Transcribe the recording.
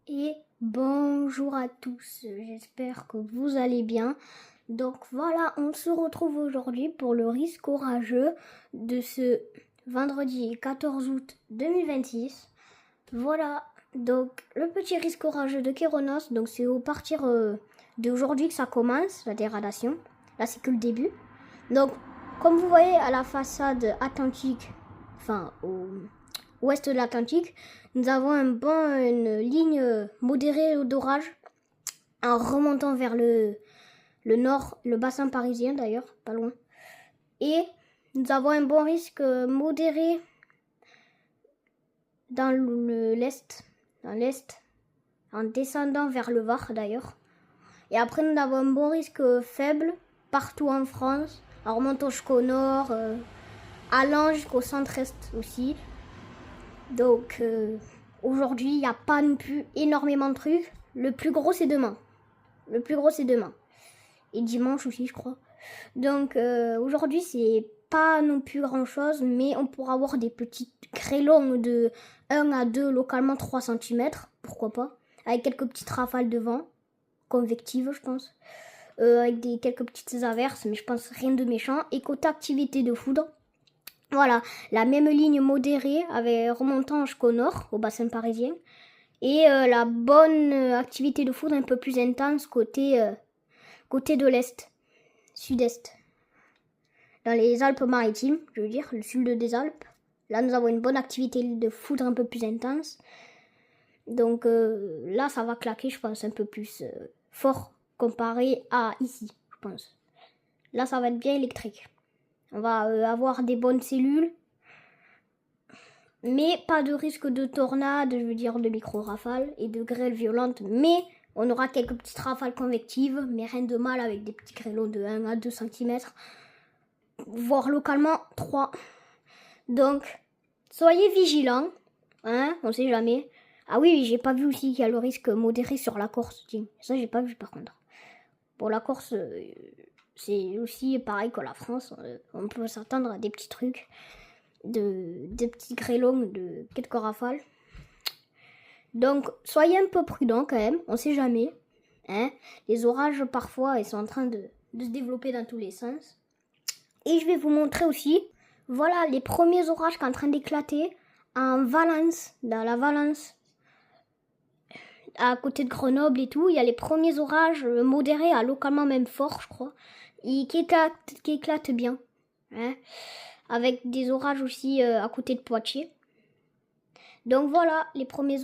Et bonjour à tous, j'espère que vous allez bien. Donc voilà, on se retrouve aujourd'hui pour le risque orageux de ce vendredi 14 août 2026. Voilà, donc le petit risque orageux de Kéronos, donc c'est au partir d'aujourd'hui que ça commence, la dégradation. Là c'est que le début. Donc comme vous voyez à la façade atlantique, enfin au ouest de l'Atlantique, nous avons une ligne modérée d'orage en remontant vers le nord, le bassin parisien d'ailleurs, pas loin. Et nous avons un bon risque modéré dans l'est, en descendant vers le Var d'ailleurs. Et après, nous avons un bon risque faible partout en France, en remontant jusqu'au nord, allant jusqu'au centre-est aussi. Donc aujourd'hui, il n'y a pas non plus énormément de trucs. Le plus gros, c'est demain. Et dimanche aussi, je crois. Donc aujourd'hui, c'est pas non plus grand-chose, mais on pourra avoir des petites grêlons de 1 à 2, localement 3 cm, pourquoi pas, avec quelques petites rafales de vent, convectives, je pense, avec quelques petites averses, mais je pense rien de méchant. Et côté activité de foudre, voilà, la même ligne modérée avec remontant jusqu'au nord, au bassin parisien. Et la bonne activité de foudre un peu plus intense côté de l'est, sud-est. Dans les Alpes-Maritimes, je veux dire, le sud des Alpes. Là, nous avons une bonne activité de foudre un peu plus intense. Donc là, ça va claquer, je pense, un peu plus fort comparé à ici, je pense. Là, ça va être bien électrique. On va avoir des bonnes cellules, mais pas de risque de tornade, je veux dire de micro-rafales et de grêles violentes. Mais on aura quelques petites rafales convectives, mais rien de mal avec des petits grêlons de 1 à 2 cm, voire localement 3. Donc, soyez vigilants, hein, on sait jamais. Ah oui, j'ai pas vu aussi qu'il y a le risque modéré sur la Corse, tiens. Ça, j'ai pas vu par contre. Pour la Corse, c'est aussi pareil que la France, on peut s'attendre à des petits trucs, des petits grêlons, de quelques rafales. Donc, soyez un peu prudents quand même, on sait jamais. Hein. Les orages, parfois, ils sont en train de se développer dans tous les sens. Et je vais vous montrer aussi, voilà, les premiers orages qui sont en train d'éclater en Valence, dans la Valence, à côté de Grenoble et tout. Il y a les premiers orages modérés à localement même forts, je crois, et qui éclatent bien. Hein, avec des orages aussi à côté de Poitiers. Donc voilà, les premiers